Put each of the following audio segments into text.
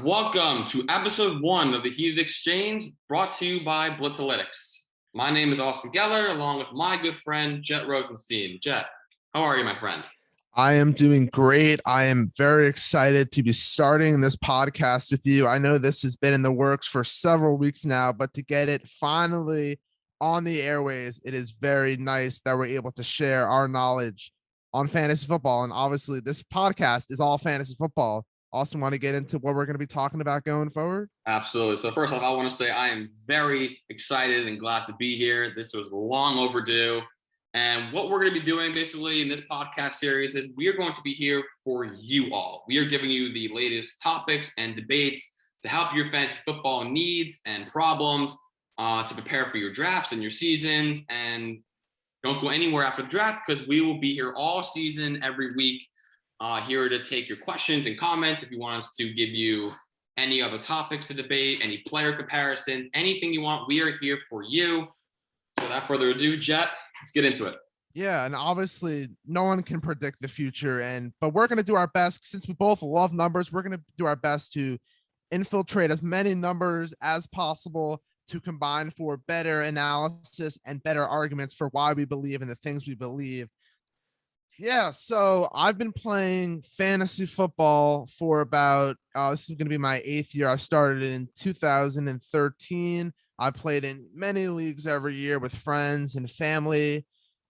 welcome to episode 1 of the Heated Exchange, brought to you by Blitzalytics. My name is Austin Geller, along with my good friend, Jett Rosenstein. Jett, how are you, my friend? I am doing great. I am very excited to be starting this podcast with you. I know this has been in the works for several weeks now, but to get it finally on the airways, it is very nice that we're able to share our knowledge on fantasy football. And obviously, this podcast is all fantasy football. Austin, want to get into what we're going to be talking about going forward? Absolutely. So first off, I want to say I am very excited and glad to be here. This was long overdue. And what we're going to be doing basically in this podcast series is we are going to be here for you all. We are giving you the latest topics and debates to help your fantasy football needs and problems, to prepare for your drafts and your seasons. And don't go anywhere after the draft, because we will be here all season, every week, here to take your questions and comments. If you want us to give you any other topics to debate, any player comparisons, anything you want, we are here for you. So without further ado, Jett, let's get into it. Yeah, and obviously no one can predict the future, but we're going to do our best. Since we both love numbers, we're going to do our best to infiltrate as many numbers as possible to combine for better analysis and better arguments for why we believe in the things we believe. Yeah, so I've been playing fantasy football for about, this is going to be my 8th year. I started in 2013. I played in many leagues every year with friends and family.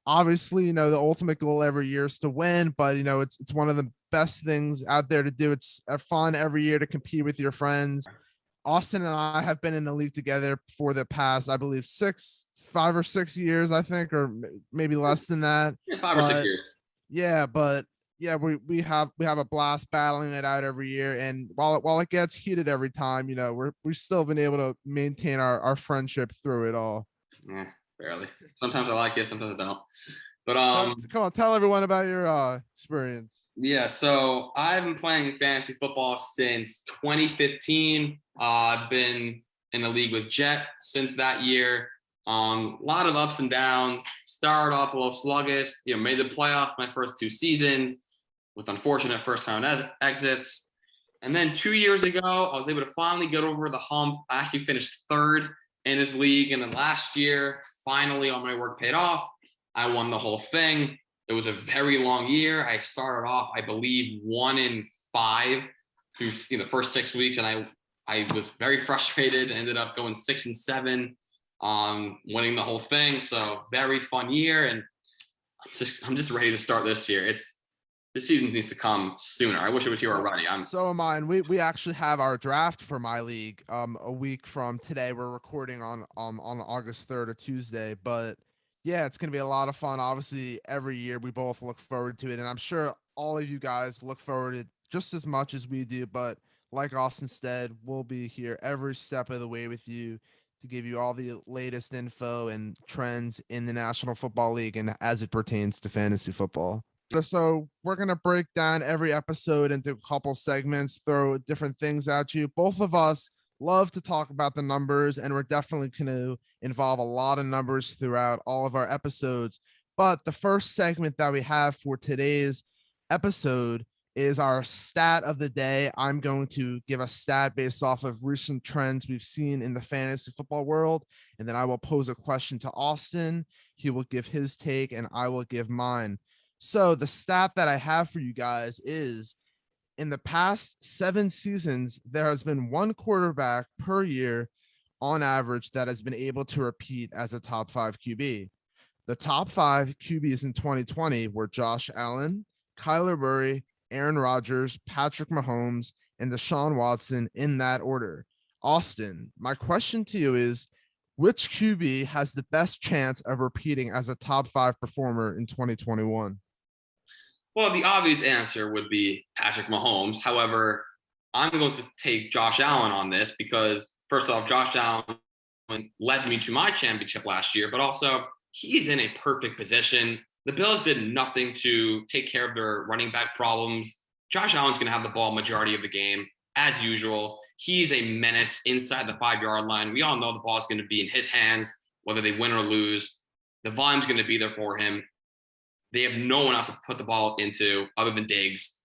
Obviously, the ultimate goal every year is to win, but it's one of the best things out there to do. It's fun every year to compete with your friends. Austin and I have been in the league together for the past, I believe, 5 or 6 years, I think, or maybe less than that. Yeah, 5 or 6 years. Yeah, but yeah, we have a blast battling it out every year, and while it gets heated every time, we've still been able to maintain our friendship through it all. Yeah, barely. Sometimes I like it, sometimes I don't. But come on, tell everyone about your experience. Yeah, so I've been playing fantasy football since 2015. I've been in the league with Jett since that year. A lot of ups and downs. Started off a little sluggish. Made the playoffs my first 2 seasons with unfortunate first-round exits. And then 2 years ago, I was able to finally get over the hump. I actually finished 3rd in this league. And then last year, finally, all my work paid off. I won the whole thing. It was a very long year. I started off, I believe, 1-5 through the first 6 weeks, and I was very frustrated. Ended up going 6-7, winning the whole thing. So very fun year, and I'm just ready to start this year. This season needs to come sooner. I wish it was here already. So am I. And we actually have our draft for my league a week from today. We're recording on August 3rd, or Tuesday, but yeah, it's going to be a lot of fun. Obviously, every year we both look forward to it, and I'm sure all of you guys look forward to it just as much as we do. But like Austin said, we'll be here every step of the way with you to give you all the latest info and trends in the National Football League and as it pertains to fantasy football. So we're going to break down every episode into a couple segments, throw different things at you. Both of us love to talk about the numbers, and we're definitely going to involve a lot of numbers throughout all of our episodes. But the first segment that we have for today's episode is our stat of the day. I'm going to give a stat based off of recent trends we've seen in the fantasy football world, and then I will pose a question to Austin. He will give his take, and I will give mine. So the stat that I have for you guys is, in the past 7 seasons, there has been one quarterback per year on average that has been able to repeat as a top 5 QB. The top 5 QBs in 2020 were Josh Allen, Kyler Murray, Aaron Rodgers, Patrick Mahomes, and Deshaun Watson, in that order. Austin, my question to you is, which QB has the best chance of repeating as a top 5 performer in 2021? Well, the obvious answer would be Patrick Mahomes. However, I'm going to take Josh Allen on this because, first off, Josh Allen led me to my championship last year, but also he's in a perfect position. The Bills did nothing to take care of their running back problems. Josh Allen's going to have the ball majority of the game, as usual. He's a menace inside the 5-yard line. We all know the ball is going to be in his hands, whether they win or lose. The volume's going to be there for him. They have no one else to put the ball into other than Diggs.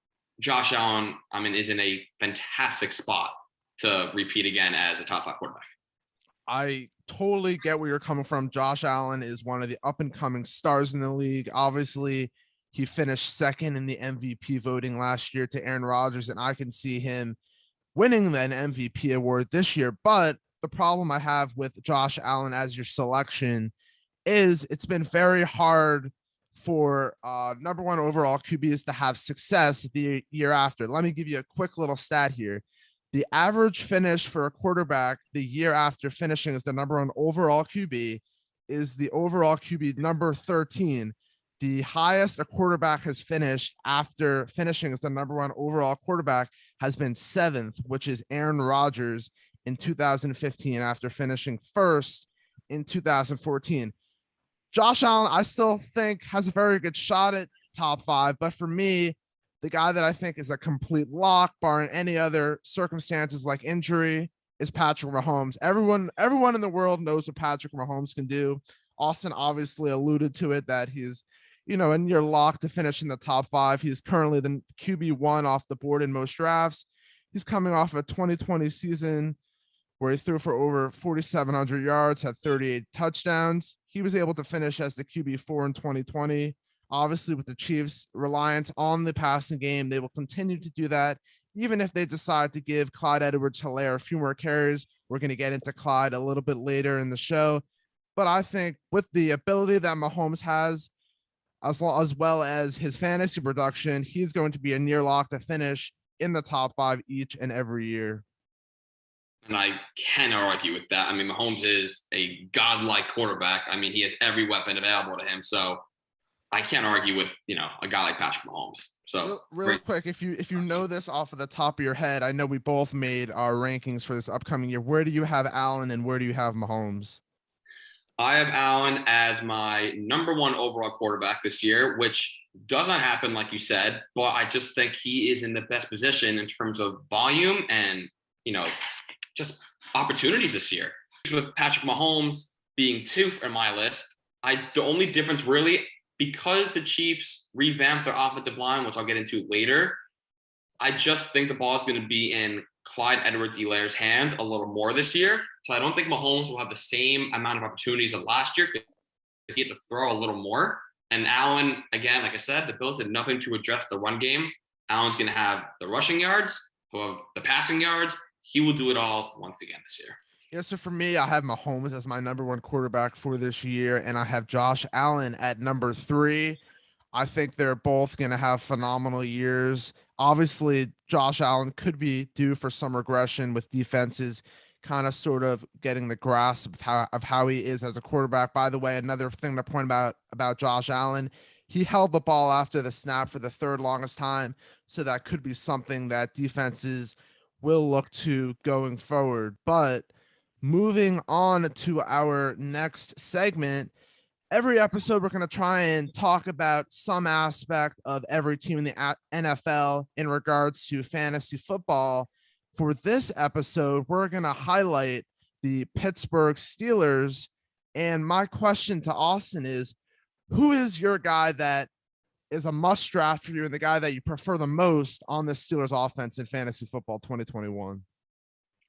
Josh Allen, is in a fantastic spot. to repeat again as a top 5 quarterback. I totally get where you're coming from. Josh Allen is one of the up and coming stars in the league. Obviously, he finished second in the MVP voting last year to Aaron Rodgers, and I can see him winning an MVP award this year. But the problem I have with Josh Allen as your selection is it's been very hard for number one overall QBs to have success the year after. Let me give you a quick little stat here. The average finish for a quarterback the year after finishing as the number one overall QB is the overall QB number 13. The highest a quarterback has finished after finishing as the number one overall quarterback has been 7th, which is Aaron Rodgers in 2015 after finishing first in 2014. Josh Allen, I still think has a very good shot at top 5, but for me, the guy that I think is a complete lock, barring any other circumstances like injury, is Patrick Mahomes. Everyone in the world knows what Patrick Mahomes can do. Austin obviously alluded to it that he's, and you're locked to finish in the top 5. He's currently the QB1 off the board in most drafts. He's coming off a 2020 season where he threw for over 4,700 yards, had 38 touchdowns. He was able to finish as the QB4 in 2020. Obviously, with the Chiefs' reliance on the passing game, they will continue to do that, even if they decide to give Clyde Edwards Helaire a few more carries. We're going to get into Clyde a little bit later in the show. But I think with the ability that Mahomes has, as well as his fantasy production, he's going to be a near lock to finish in the top 5 each and every year. And I cannot argue with that. I mean, Mahomes is a godlike quarterback. I mean, he has every weapon available to him. So I can't argue with, a guy like Patrick Mahomes. So real quick, if you know this off of the top of your head, I know we both made our rankings for this upcoming year. Where do you have Allen and where do you have Mahomes? I have Allen as my number 1 overall quarterback this year, which does not happen, like you said, but I just think he is in the best position in terms of volume and, just opportunities this year. With Patrick Mahomes being 2 in my list, the only difference really, because the Chiefs revamped their offensive line, which I'll get into later, I just think the ball is going to be in Clyde Edwards Helaire's hands a little more this year. So I don't think Mahomes will have the same amount of opportunities as last year because he had to throw a little more. And Allen, again, like I said, the Bills did nothing to address the run game. Allen's going to have the rushing yards, the passing yards. He will do it all once again this year. Yeah, so for me, I have Mahomes as my number 1 quarterback for this year, and I have Josh Allen at number 3. I think they're both going to have phenomenal years. Obviously, Josh Allen could be due for some regression with defenses kind of sort of getting the grasp of how he is as a quarterback. By the way, another thing to point about Josh Allen, he held the ball after the snap for the 3rd longest time, so that could be something that defenses will look to going forward. But moving on to our next segment, every episode we're going to try and talk about some aspect of every team in the NFL in regards to fantasy football. For this episode, we're going to highlight the Pittsburgh Steelers. And my question to Austin is, who is your guy that is a must draft for you and the guy that you prefer the most on the Steelers offense in fantasy football 2021?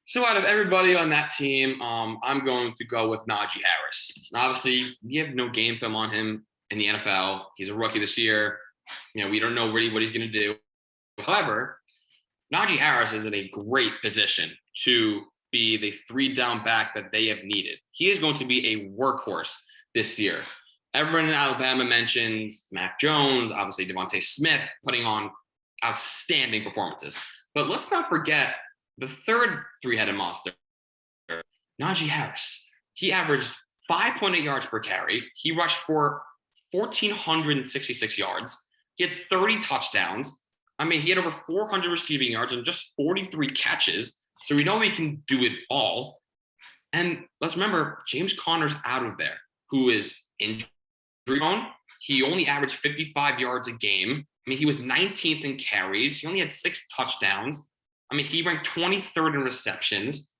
So out of everybody on that team, I'm going to go with Najee Harris. Obviously, we have no game film on him in the NFL. He's a rookie this year. We don't know really what he's going to do. However, Najee Harris is in a great position to be the 3-down back that they have needed. He is going to be a workhorse this year. Everyone in Alabama mentions Mac Jones, obviously Devontae Smith putting on outstanding performances. But let's not forget the third 3-headed monster, Najee Harris. He averaged 5.8 yards per carry. He rushed for 1,466 yards. He had 30 touchdowns. I mean, he had over 400 receiving yards and just 43 catches. So we know he can do it all. And let's remember, James Conner's out of there, who is injury prone. He only averaged 55 yards a game. I mean, he was 19th in carries. He only had 6 touchdowns. I mean, he ranked 23rd in receptions.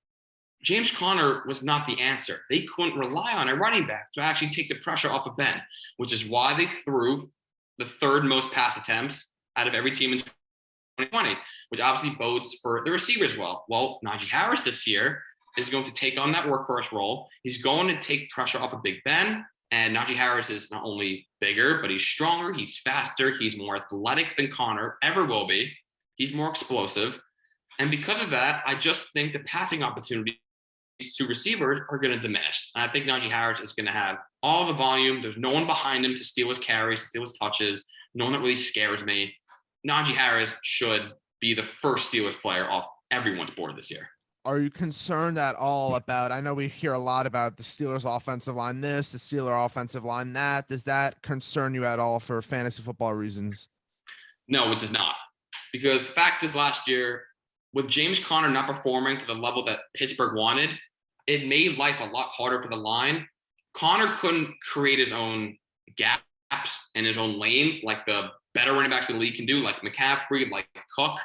James Conner was not the answer. They couldn't rely on a running back to actually take the pressure off of Ben, which is why they threw the 3rd most pass attempts out of every team in 2020, which obviously bodes for the receivers well. Well, Najee Harris this year is going to take on that workhorse role. He's going to take pressure off of Big Ben. And Najee Harris is not only bigger, but he's stronger, he's faster, he's more athletic than Connor ever will be. He's more explosive. And because of that, I just think the passing opportunities to receivers are going to diminish. And I think Najee Harris is going to have all the volume. There's no one behind him to steal his carries, to steal his touches. No one that really scares me. Najee Harris should be the first Steelers player off everyone's board this year. Are you concerned at all about, I know we hear a lot about the Steelers offensive line this, the Steelers offensive line that. Does that concern you at all for fantasy football reasons? No, it does not. Because the fact is last year, with James Conner not performing to the level that Pittsburgh wanted, it made life a lot harder for the line. Conner couldn't create his own gaps and his own lanes like the better running backs in the league can do, like McCaffrey, like Cook.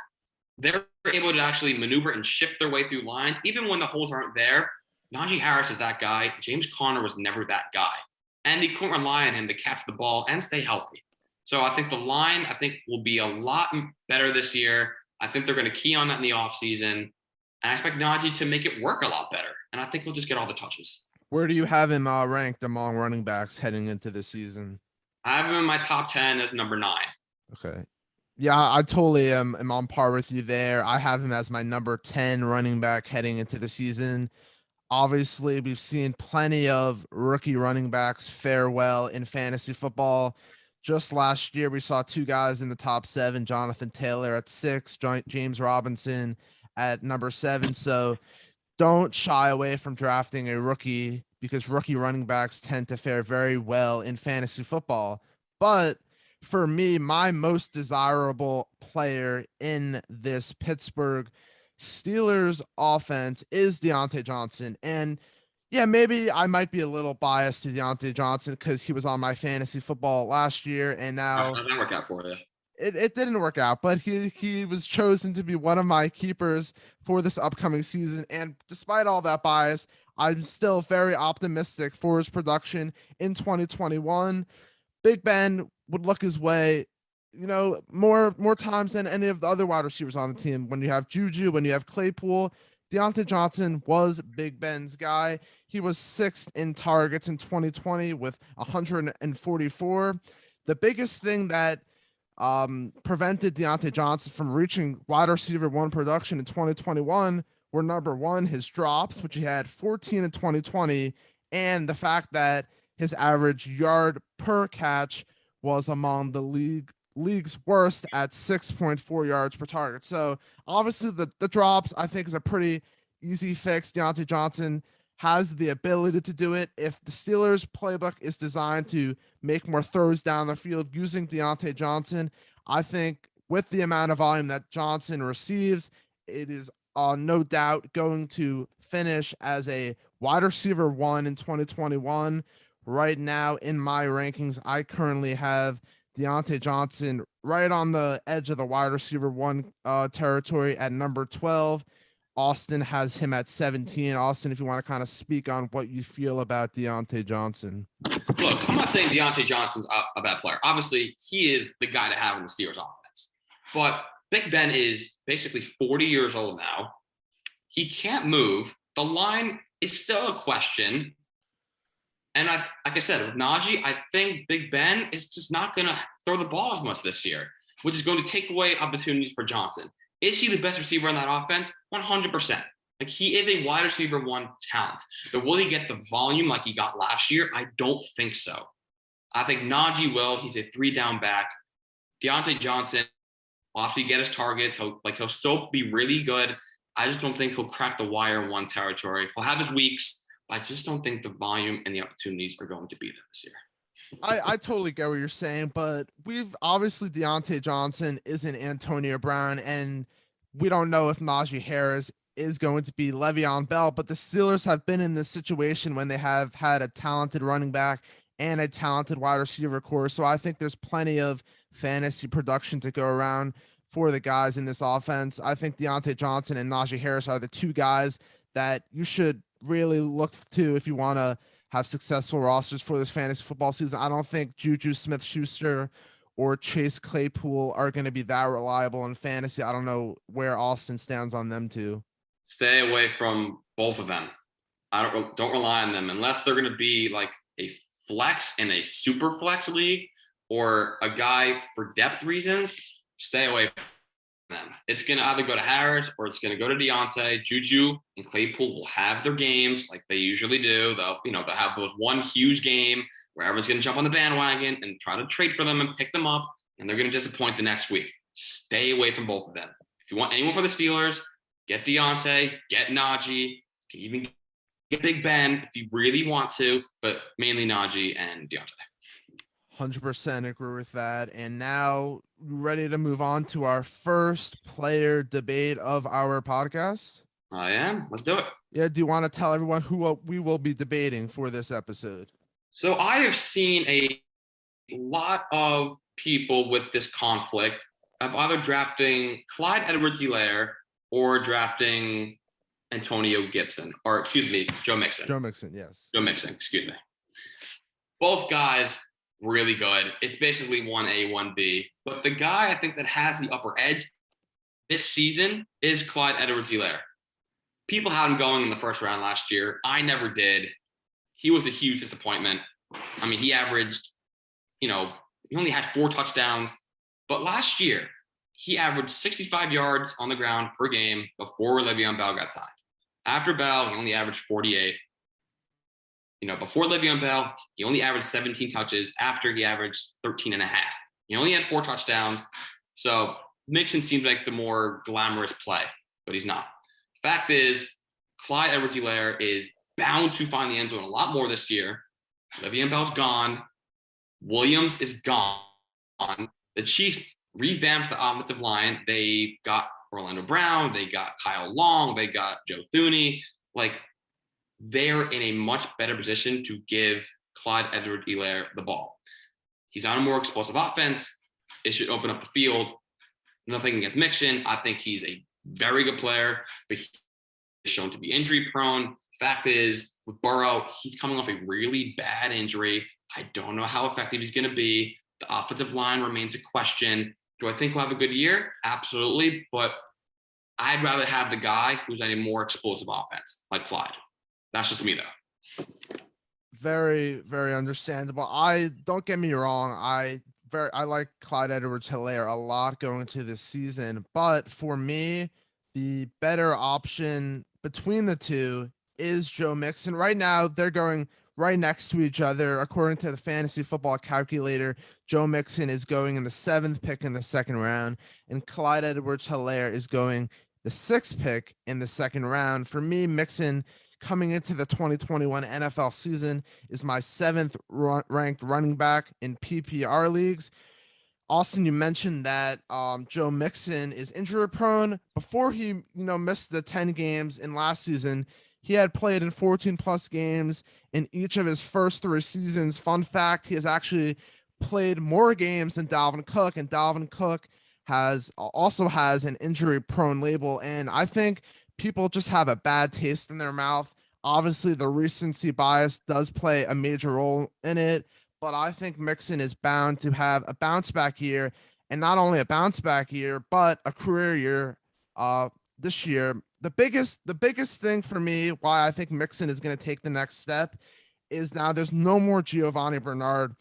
They're able to actually maneuver and shift their way through lines. Even when the holes aren't there, Najee Harris is that guy. James Conner was never that guy. And they couldn't rely on him to catch the ball and stay healthy. So I think the line, will be a lot better this year. I think they're going to key on that in the offseason. And I expect Najee to make it work a lot better. And I think he'll just get all the touches. Where do you have him ranked among running backs heading into the season? I have him in my top 10 as number 9. Okay. Yeah, I totally am on par with you there. I have him as my number 10 running back heading into the season. Obviously, we've seen plenty of rookie running backs fare well in fantasy football. Just last year, we saw 2 guys in the top 7, Jonathan Taylor at 6, James Robinson at number 7. So don't shy away from drafting a rookie because rookie running backs tend to fare very well in fantasy football. But for me, my most desirable player in this Pittsburgh Steelers offense is Diontae Johnson. And yeah, maybe I might be a little biased to Diontae Johnson because he was on my fantasy football last year, and now How did that work out for you? It didn't work out, but he was chosen to be one of my keepers for this upcoming season. And despite all that bias, I'm still very optimistic for his production in 2021. Big Ben would look his way, more times than any of the other wide receivers on the team. When you have Juju, when you have Claypool, Diontae Johnson was Big Ben's guy. He was 6th in targets in 2020 with 144. The biggest thing that prevented Diontae Johnson from reaching wide receiver 1 production in 2021 were number 1, his drops, which he had 14 in 2020, and the fact that his average yard per catch was among the league's worst at 6.4 yards per target. So obviously the drops, I think, is a pretty easy fix. Diontae Johnson has the ability to do it. If the Steelers playbook is designed to make more throws down the field using Diontae Johnson, I think with the amount of volume that Johnson receives, it is no doubt going to finish as a wide receiver 1 in 2021. Right now in my rankings, I currently have Diontae Johnson right on the edge of the wide receiver 1 territory at number 12. Austin has him at 17. Austin, if you want to kind of speak on what you feel about Diontae Johnson. Look, I'm not saying Diontae Johnson's a bad player. Obviously, he is the guy to have in the Steelers offense. But Big Ben is basically 40 years old now. He can't move. The line is still a question. And like I said, with Najee, I think Big Ben is just not going to throw the ball as much this year, which is going to take away opportunities for Johnson. Is he the best receiver in that offense? 100%. Like, he is a wide receiver 1 talent. But will he get the volume like he got last year? I don't think so. I think Najee will. He's a 3-down back. Diontae Johnson will after get his targets. He'll still be really good. I just don't think he'll crack the wire in 1 territory. He'll have his weeks. I just don't think the volume and the opportunities are going to be there this year. I totally get what you're saying, but we've obviously Diontae Johnson isn't Antonio Brown, and we don't know if Najee Harris is going to be Le'Veon Bell, but the Steelers have been in this situation when they have had a talented running back and a talented wide receiver core. So I think there's plenty of fantasy production to go around for the guys in this offense. I think Diontae Johnson and Najee Harris are the 2 guys that you should really look to if you want to have successful rosters for this fantasy football season. I don't think Juju Smith-Schuster or Chase Claypool are going to be that reliable in fantasy. I don't know where Austin stands on them two. Stay away from both of them. Don't rely on them unless they're going to be like a flex in a super flex league or a guy for depth reasons. Stay away from them. It's going to either go to Harris or it's going to go to Deontay. Juju and Claypool will have their games like they usually do. They'll have those one huge game where everyone's going to jump on the bandwagon and try to trade for them and pick them up, and they're going to disappoint the next week. Stay away from both of them. If you want anyone for the Steelers, get Deontay, get Najee, you can even get Big Ben if you really want to, but mainly Najee and Deontay. 100% agree with that. And now ready to move on to our first player debate of our podcast. I am. Let's do it. Yeah. Do you want to tell everyone who we will be debating for this episode? So I have seen a lot of people with this conflict of either drafting Clyde Edwards Helaire or drafting Antonio Gibson, or excuse me, Joe Mixon. Joe Mixon, yes. Joe Mixon, excuse me. Both guys really good. It's basically 1A, 1B. But the guy I think that has the upper edge this season is Clyde Edwards Helaire. People had him going in the first round last year. I never did. He was a huge disappointment. I mean, he averaged, he only had 4 touchdowns. But last year, he averaged 65 yards on the ground per game before Le'Veon Bell got signed. After Bell, he only averaged 48. Before Le'Veon Bell, he only averaged 17 touches. After, he averaged 13 and a half. He only had 4 touchdowns. So Mixon seemed like the more glamorous play, but he's not. Fact is, Clyde Edwards Helaire is bound to find the end zone a lot more this year. Le'Veon Bell's gone. Williams is gone. The Chiefs revamped the offensive line. They got Orlando Brown. They got Kyle Long. They got Joe Thuney. They're in a much better position to give Clyde Edwards Helaire the ball. He's on a more explosive offense. It should open up the field. Nothing against Mixon. I think he's a very good player, but he's shown to be injury prone. Fact is, with Burrow, he's coming off a really bad injury. I don't know how effective he's going to be. The offensive line remains a question. Do I think he'll have a good year? Absolutely. But I'd rather have the guy who's on a more explosive offense, like Clyde. That's just me, though. Very, very understandable. Don't get me wrong. I like Clyde Edwards Helaire a lot going into this season, but for me, the better option between the two is Joe Mixon. Right now, they're going right next to each other. According to the fantasy football calculator, Joe Mixon is going in the 7th pick in the 2nd round, and Clyde Edwards Helaire is going the 6th pick in the 2nd round. For me, Mixon coming into the 2021 NFL season is my 7th ranked running back in PPR leagues. Austin, you mentioned that Joe Mixon is injury prone. Before he missed the 10 games in last season, he had played in 14 plus games in each of his first 3 seasons. Fun fact, he has actually played more games than Dalvin Cook, and Dalvin Cook also has an injury prone label. And I think people just have a bad taste in their mouth. Obviously, the recency bias does play a major role in it, but I think Mixon is bound to have a bounce back year, and not only a bounce back year, but a career year this year. The biggest thing for me why I think Mixon is going to take the next step is now there's no more Giovanni Bernard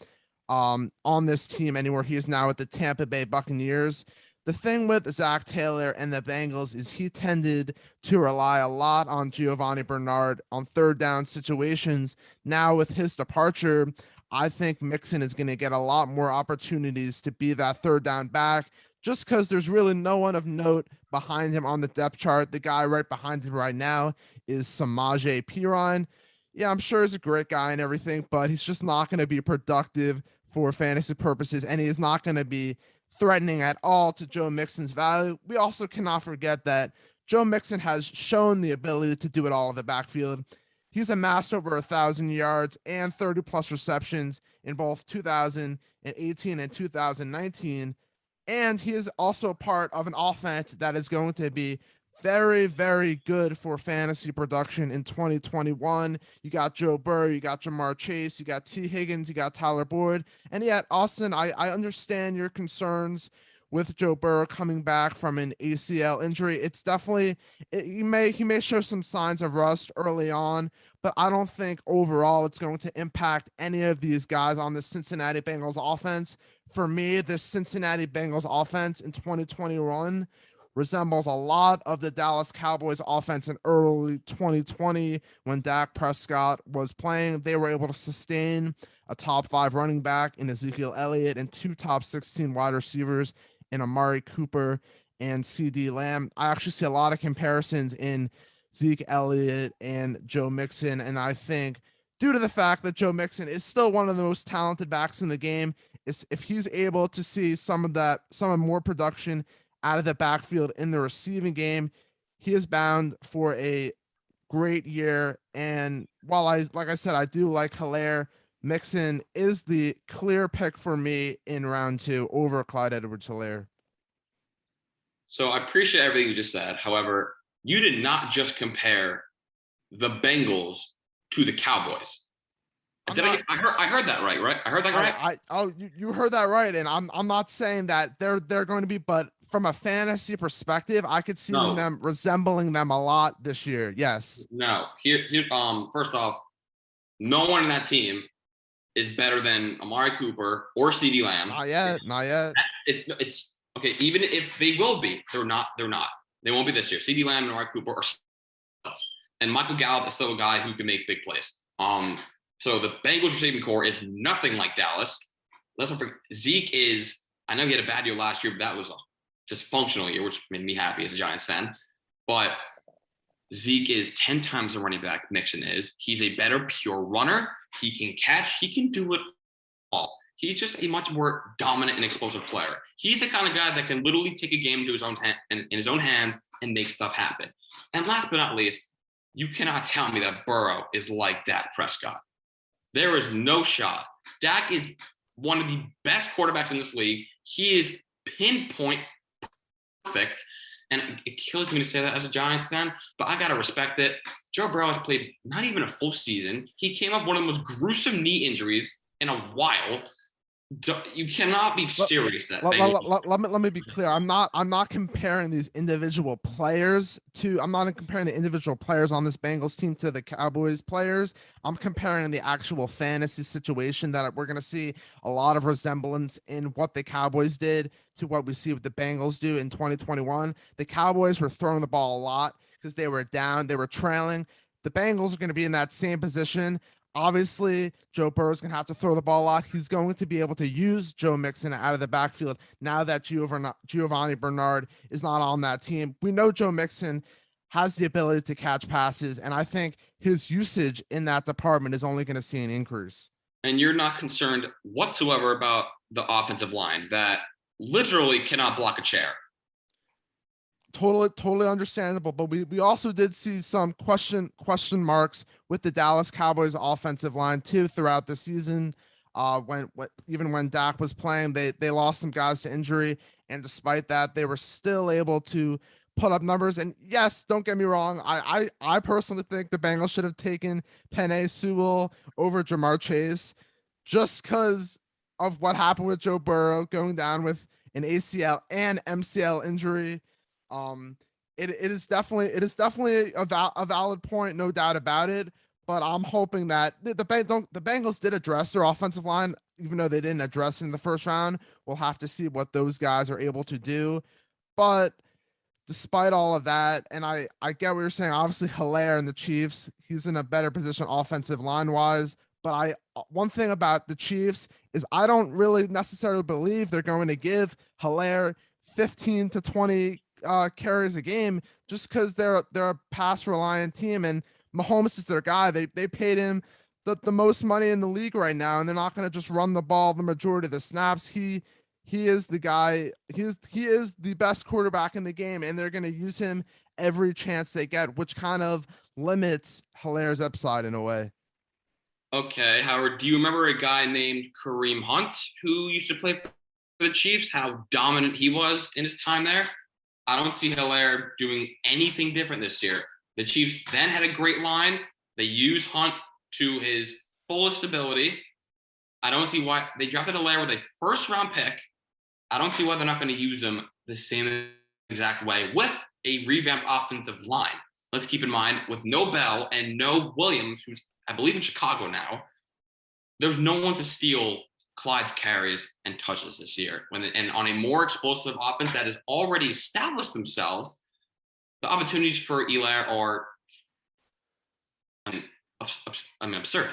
on this team anymore. He is now at the Tampa Bay Buccaneers. The thing with Zach Taylor and the Bengals is he tended to rely a lot on Giovanni Bernard on 3rd down situations. Now with his departure, I think Mixon is going to get a lot more opportunities to be that 3rd down back, just because there's really no one of note behind him on the depth chart. The guy right behind him right now is Samaje Perine. Yeah, I'm sure he's a great guy and everything, but he's just not going to be productive for fantasy purposes, and he is not going to be threatening at all to Joe Mixon's value. We also cannot forget that Joe Mixon has shown the ability to do it all in the backfield. He's amassed over 1,000 yards and 30 plus receptions in both 2018 and 2019. And he is also part of an offense that is going to be very, very good for fantasy production in 2021. You got Joe Burrow, you got Jamar Chase, you got T. Higgins, you got Tyler Boyd. And yet, Austin, I understand your concerns with Joe Burrow coming back from an ACL injury. It's definitely he may show some signs of rust early on, but I don't think overall it's going to impact any of these guys on the Cincinnati Bengals offense. For me, the Cincinnati Bengals offense in 2021 resembles a lot of the Dallas Cowboys offense in early 2020 when Dak Prescott was playing. They were able to sustain a top 5 running back in Ezekiel Elliott and 2 top 16 wide receivers in Amari Cooper and CD Lamb. I actually see a lot of comparisons in Zeke Elliott and Joe Mixon, and I think due to the fact that Joe Mixon is still one of the most talented backs in the game, is if he's able to see some of more production out of the backfield in the receiving game, he is bound for a great year. And while like I said, I do like Helaire, Mixon is the clear pick for me in round 2 over Clyde Edwards Helaire. So I appreciate everything you just said. However, you did not just compare the Bengals to the Cowboys. I heard that right? I heard that right. You heard that right, and I'm not saying that they're going to be, but from a fantasy perspective, I could see them resembling them a lot this year. Yes. No. Here. First off, no one in that team is better than Amari Cooper or CD Lamb. Not yet. It's okay. Even if they will be, they're not. They won't be this year. CD Lamb and Amari Cooper are, and Michael Gallup is still a guy who can make big plays. So the Bengals receiving core is nothing like Dallas. Let's not forget, Zeke is. I know he had a bad year last year, but that was a dysfunctional year, which made me happy as a Giants fan. But Zeke is 10 times the running back Mixon is. He's a better pure runner. He can catch. He can do it all. He's just a much more dominant and explosive player. He's the kind of guy that can literally take a game into his own in his own hands and make stuff happen. And last but not least, you cannot tell me that Burrow is like Dak Prescott. There is no shot. Dak is one of the best quarterbacks in this league. He is pinpoint perfect. And it kills me to say that as a Giants fan, but I got to respect it. Joe Burrow has played not even a full season. He came up one of the most gruesome knee injuries in a while. You cannot be serious. Let me be clear. I'm not comparing these individual players to. I'm not comparing the individual players on this Bengals team to the Cowboys players. I'm comparing the actual fantasy situation that we're going to see a lot of resemblance in what the Cowboys did to what we see what the Bengals do in 2021. The Cowboys were throwing the ball a lot because they were down, they were trailing. The Bengals are going to be in that same position. Obviously, Joe Burrow is going to have to throw the ball a lot. He's going to be able to use Joe Mixon out of the backfield now that Giovanni Bernard is not on that team. We know Joe Mixon has the ability to catch passes, and I think his usage in that department is only going to see an increase. And you're not concerned whatsoever about the offensive line that literally cannot block a chair. Totally understandable, but we also did see some question marks with the Dallas Cowboys offensive line too throughout the season. Even when Dak was playing, they lost some guys to injury, and despite that, they were still able to put up numbers. And yes, don't get me wrong, I personally think the Bengals should have taken Penei Sewell over Jamar Chase just because of what happened with Joe Burrow going down with an ACL and MCL injury. It is definitely a valid point, no doubt about it. But I'm hoping that the Bengals did address their offensive line, even though they didn't address it in the first round. We'll have to see what those guys are able to do. But despite all of that, and I get what you're saying. Obviously, Helaire and the Chiefs, he's in a better position offensive line wise. But one thing about the Chiefs is I don't really necessarily believe they're going to give Helaire 15 to 20 carries a game just because they're a pass reliant team, and Mahomes is their guy. They paid him the most money in the league right now, and they're not going to just run the ball the majority of the snaps. He is the guy. He is the best quarterback in the game, and they're going to use him every chance they get, which kind of limits Helaire's upside in a way. Okay, Howard, do you remember a guy named Kareem Hunt who used to play for the Chiefs? How dominant he was in his time there? I don't see Helaire doing anything different this year. The Chiefs then had a great line. They used Hunt to his fullest ability. I don't see why they drafted Helaire with a first-round pick. I don't see why they're not going to use him the same exact way with a revamped offensive line. Let's keep in mind, with no Bell and no Williams, who's, I believe, in Chicago now, there's no one to steal Clyde's carries and touches this year. And on a more explosive offense that has already established themselves, the opportunities for Helaire are, absurd.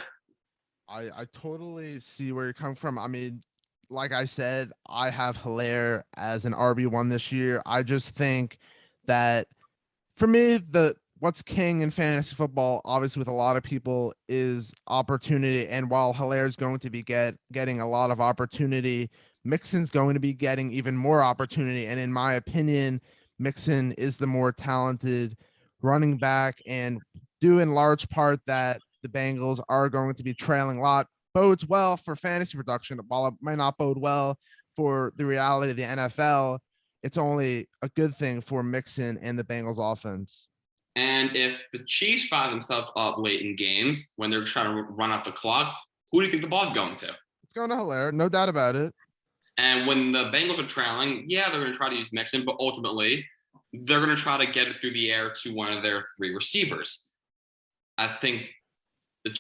I totally see where you're coming from. I mean, like I said, I have Helaire as an RB1 this year. I just think that for me, what's king in fantasy football, obviously with a lot of people, is opportunity. And while Helaire is going to be getting a lot of opportunity, Mixon's going to be getting even more opportunity. And in my opinion, Mixon is the more talented running back, and due in large part that the Bengals are going to be trailing a lot, bodes well for fantasy production. While it might not bode well for the reality of the NFL, it's only a good thing for Mixon and the Bengals offense. And if the Chiefs find themselves up late in games when they're trying to run out the clock, who do you think the ball's going to? It's going to Helaire, no doubt about it. And when the Bengals are trailing, yeah, they're going to try to use Mixon, but ultimately they're going to try to get it through the air to one of their three receivers. I think the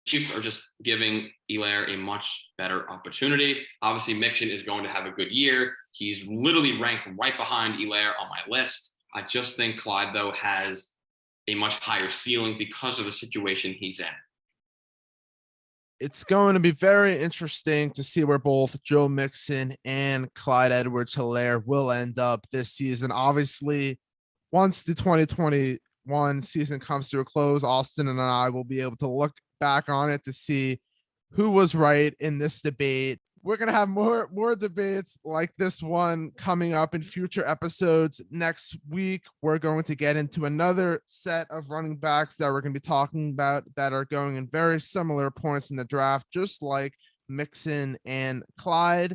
Chiefs are just giving Helaire a much better opportunity. Obviously, Mixon is going to have a good year. He's literally ranked right behind Helaire on my list. I just think Clyde, though, has a much higher ceiling because of the situation he's in. It's going to be very interesting to see where both Joe Mixon and Clyde Edwards Helaire will end up this season. Obviously, once the 2021 season comes to a close, Austin and I will be able to look back on it to see who was right in this debate. We're going to have more debates like this one coming up in future episodes. Next week, we're going to get into another set of running backs that we're going to be talking about that are going in very similar points in the draft, just like Mixon and Clyde.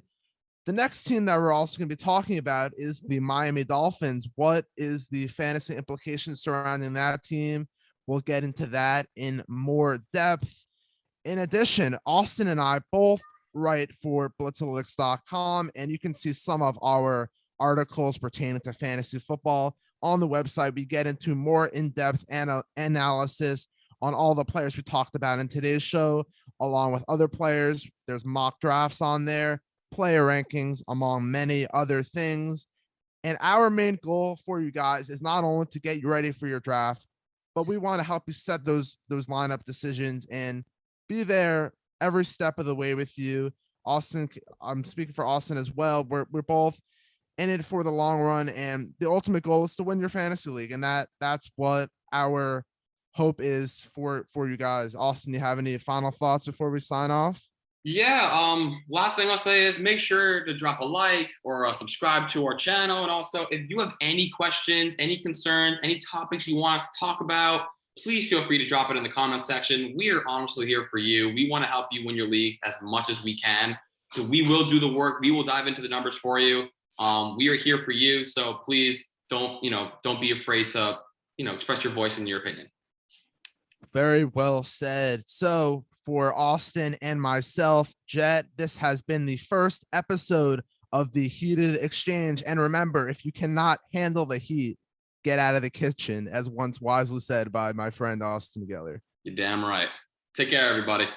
The next team that we're also going to be talking about is the Miami Dolphins. What is the fantasy implications surrounding that team? We'll get into that in more depth. In addition, Austin and I both write for blitzalytics.com, and you can see some of our articles pertaining to fantasy football on the website. We get into more in-depth analysis on all the players we talked about in today's show, along with other players. There's mock drafts on there, player rankings, among many other things. And our main goal for you guys is not only to get you ready for your draft, but we want to help you set those lineup decisions and be there every step of the way with you. Austin, I'm speaking for Austin as well. We're both in it for the long run, and the ultimate goal is to win your fantasy league, and that's what our hope is for you guys. Austin, you have any final thoughts before we sign off? Yeah, last thing I'll say is make sure to drop a like or subscribe to our channel. And also, if you have any questions, any concerns, any topics you want us to talk about, please feel free to drop it in the comment section. We are honestly here for you. We want to help you win your leagues as much as we can. So we will do the work. We will dive into the numbers for you. We are here for you. So please don't be afraid to, express your voice and your opinion. Very well said. So for Austin and myself, Jett, this has been the first episode of the Heated Exchange. And remember, if you cannot handle the heat, get out of the kitchen, as once wisely said by my friend Austin Geller. You're damn right. Take care, everybody.